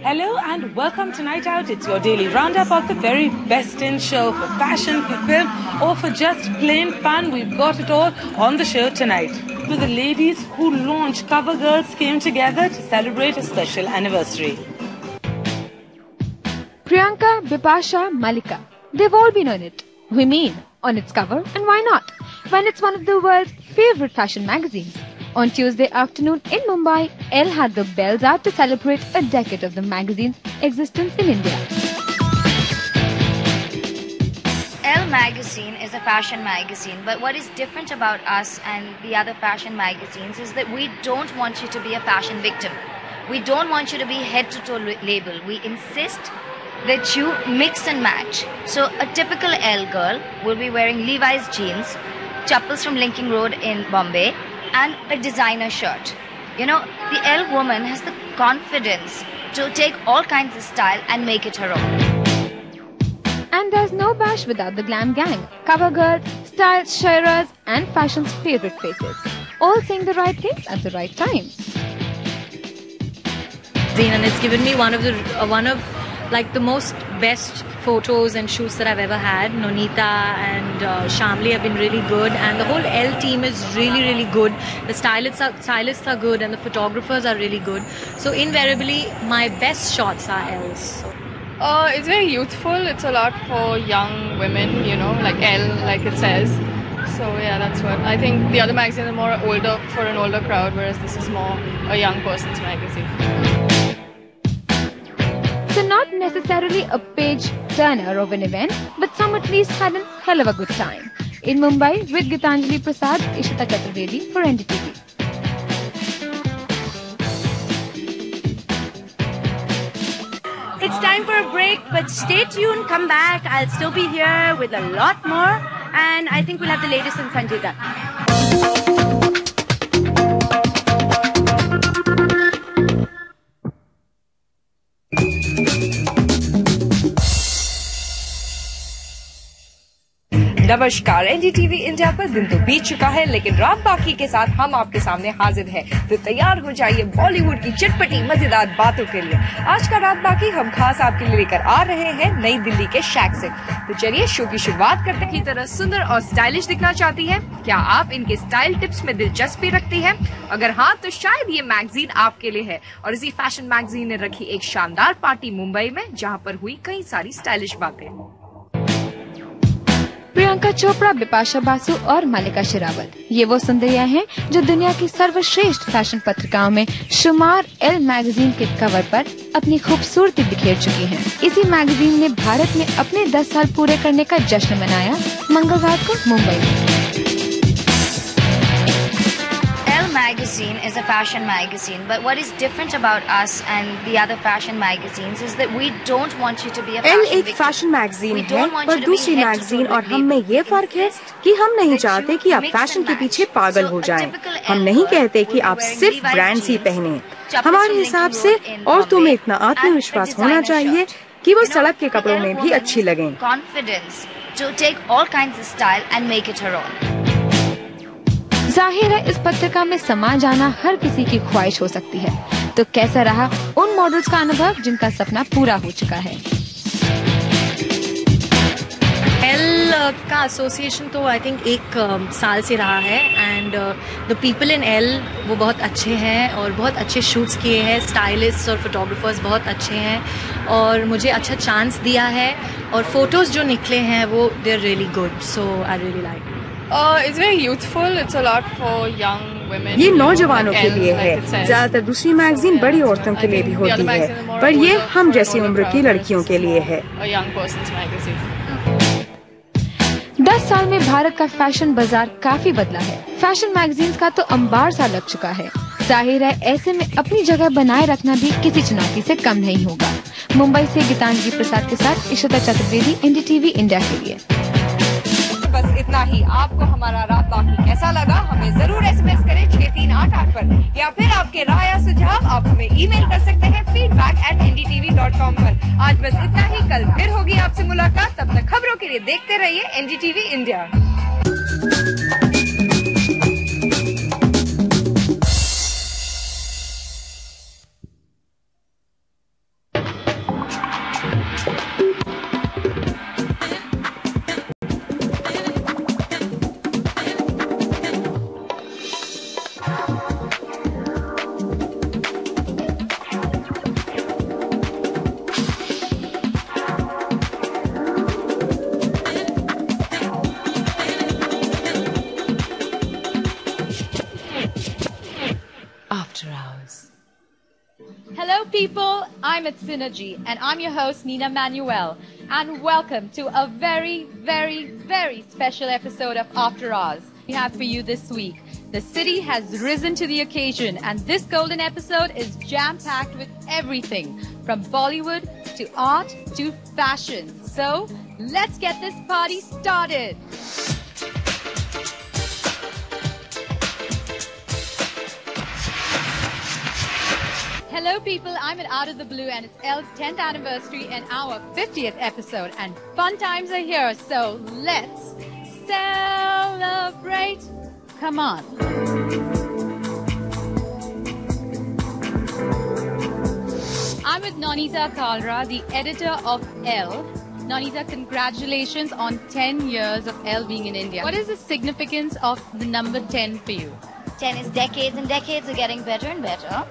Hello and welcome to Night Out. It's your daily roundup of the very best in show for fashion, for film or for just plain fun. We've got it all on the show tonight. With the ladies who launched CoverGirls came together to celebrate a special anniversary. Priyanka, Bipasha, Malika. They've all been on it. We mean, on its cover, and why not? When it's one of the world's favorite fashion magazines. On Tuesday afternoon in Mumbai, Elle had the bells out to celebrate a decade of the magazine's existence in India. Elle magazine is a fashion magazine, but what is different about us and the other fashion magazines is that we don't want you to be a fashion victim. We don't want you to be head-to-toe label. We insist that you mix and match. So a typical Elle girl will be wearing Levi's jeans, chappals from Linking Road in Bombay, and a designer shirt. You know, the Elle woman has the confidence to take all kinds of style and make it her own. And there's no bash without the glam gang. CoverGirls, styles, sharas, and fashion's favorite faces. All saying the right things at the right time. And it's given me one of the most best photos and shoots that I've ever had. Nonita and Shamli have been really good, and the whole Elle team is really good. The stylists are good, and the photographers are really good. So invariably, my best shots are Elle's. It's very youthful. It's a lot for young women, you know, like Elle, like it says. So yeah, that's what I think. The other magazines are more older, for an older crowd, whereas this is more a young person's magazine. So not necessarily a page turner of an event, but some at least had a hell of a good time. In Mumbai with Gitanjali Prasad, Ishita Chaturvedi for NDTV. It's time for a break, but stay tuned, come back. I'll still be here with a lot more, and I think we'll have the latest on Sanjay Dutt. नमस्कार, NDTV India पर दिन तो बीत चुका है, लेकिन रात बाकी के साथ हम आपके सामने हाजिर हैं। तो तैयार हो जाइए बॉलीवुड की चटपटी मजेदार बातों के लिए। आज का रात बाकी हम खास आपके लिए लेकर आ रहे हैं नई दिल्ली के शैक से। तो चलिए शो की शुरुआत करते हैं। की तरह सुंदर और स्टाइलिश दिखना चाहती है? क्या आप इनके स्टाइल टिप्स में दिलचस्पी रखती है? अगर हाँ, तो शायद ये मैगजीन आपके लिए है। और इसी फैशन मैगजीन ने रखी एक शानदार पार्टी मुंबई में, जहाँ पर हुई कई सारी स्टाइलिश बातें। प्रियंका चोपड़ा, बिपाशा बासु और मल्लिका शेरावत, ये वो सुंदरियां हैं जो दुनिया की सर्वश्रेष्ठ फैशन पत्रिकाओं में शुमार Elle मैगजीन के कवर पर अपनी खूबसूरती बिखेर चुकी हैं। इसी मैगजीन ने भारत में अपने 10 साल पूरे करने का जश्न मनाया मंगलवार को मुंबई में। Magazine is a fashion magazine, but what is different about us and the other fashion magazines is that we don't want you to be a fashion victim. एक फैशन मैगजीन है, पर दूसरी मैगजीन और हम में ये फर्क है कि हम नहीं चाहते कि आप फैशन के पीछे पागल हो जाएं। हम नहीं कहते कि आप सिर्फ ब्रांड्स ही पहने। हमारे हिसाब से औरतों में इतना आत्मविश्वास होना चाहिए कि वो सड़क के कपड़ों में भी अच्छी लगें। Confidence to take all kinds of style and make it her own. जाहिर है इस पत्रिका में समा जाना हर किसी की ख्वाहिश हो सकती है। तो कैसा रहा उन मॉडल्स का अनुभव जिनका सपना पूरा हो चुका है? Elle का एसोसिएशन तो आई थिंक 1 साल से रहा है, and the people in Elle वो बहुत अच्छे हैं और बहुत अच्छे शूट्स किए हैं। स्टाइलिस्ट और फोटोग्राफर्स बहुत अच्छे हैं और मुझे अच्छा चांस दिया है, और फोटोज जो निकले हैं वो they are really good, so I really like. It's very youthful. It's a lot for young women. ये नौजवानों के लिए है। ज्यादातर दूसरी मैगजीन बड़ी औरतों के लिए भी होती है, पर ये हम जैसी उम्र की लड़कियों के लिए है। 10 साल में भारत का फैशन बाजार काफी बदला है। फैशन मैगजीन्स का तो अंबार सा लग चुका है। जाहिर है ऐसे में अपनी जगह बनाए रखना भी किसी चुनौती से कम नहीं होगा। मुंबई से गीतांजलि प्रसाद के साथ इशिता चतुर्वेदी, एनडीटीवी इंडिया के लिए। बस इतना ही। आपको हमारा रात बाकी कैसा लगा हमें जरूर SMS करें 6388 पर, या फिर आपके राय या सुझाव आप हमें ईमेल कर सकते हैं feedback@ndtv.com पर। आज बस इतना ही, कल फिर होगी आपसे मुलाकात। तब तक खबरों के लिए देखते रहिए NDTV India. people, I'm at Synergy and I'm your host Nina Manuel, and welcome to a very, very, very special episode of After Hours we have for you this week. The city has risen to the occasion, and this golden episode is jam-packed with everything from Bollywood to art to fashion. So let's get this party started. Hello people, I'm at Out of the Blue and it's Elle's 10th anniversary and our 50th episode, and fun times are here, so let's celebrate. Come on. I'm with Nonita Kalra, the editor of Elle. Nonita, congratulations on 10 years of Elle being in India. What is the significance of the number 10 for you? 10 is decades, and decades are getting better and better,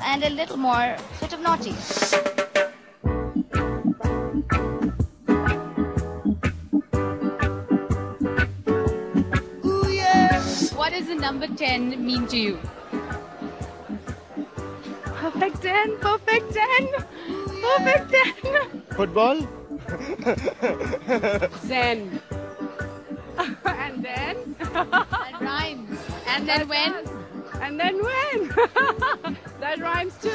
and a little more sort of naughty. Ooh, yeah. What does the number 10 mean to you? Perfect 10, perfect 10, perfect 10. Football? Zen. And then? And rhymes. And then when? And then when? That rhymes too.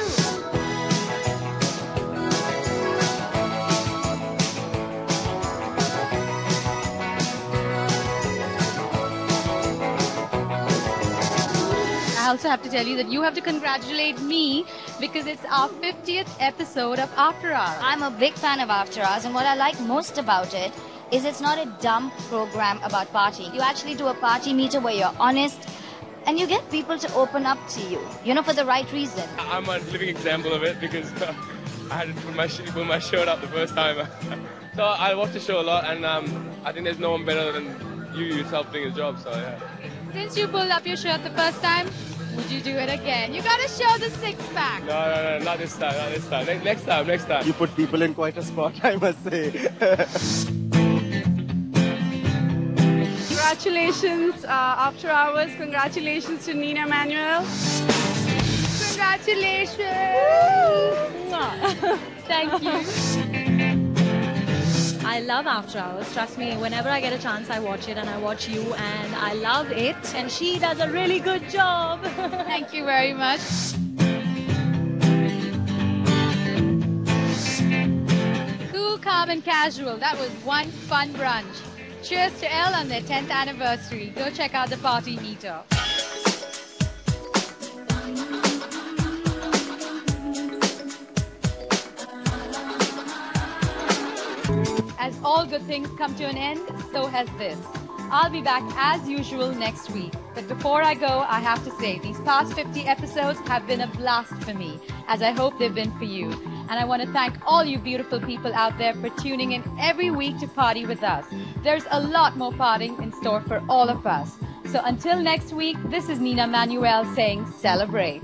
I also have to tell you that you have to congratulate me because it's our 50th episode of After Hours. I'm a big fan of After Hours, and what I like most about it is it's not a dumb program about partying. You actually do a party meter where you're honest, and you get people to open up to you, for the right reason. I'm a living example of it because I had to pull my shirt up the first time. So I watch the show a lot, and I think there's no one better than you yourself doing a job, so yeah. Since you pulled up your shirt the first time, would you do it again? You gotta show the six-pack. No, not this time, not this time. Next time. You put people in quite a spot, I must say. Congratulations, After Hours. Congratulations to Nina Manuel. Congratulations! Thank you. I love After Hours. Trust me, whenever I get a chance, I watch it, and I watch you, and I love it. And she does a really good job. Thank you very much. Cool, calm, and casual. That was one fun brunch. Cheers to Elle on their 10th anniversary. Go check out the party meter. As all good things come to an end, so has this. I'll be back as usual next week. But before I go, I have to say, these past 50 episodes have been a blast for me, as I hope they've been for you. And I want to thank all you beautiful people out there for tuning in every week to party with us. There's a lot more partying in store for all of us. So until next week, this is Nina Manuel saying celebrate.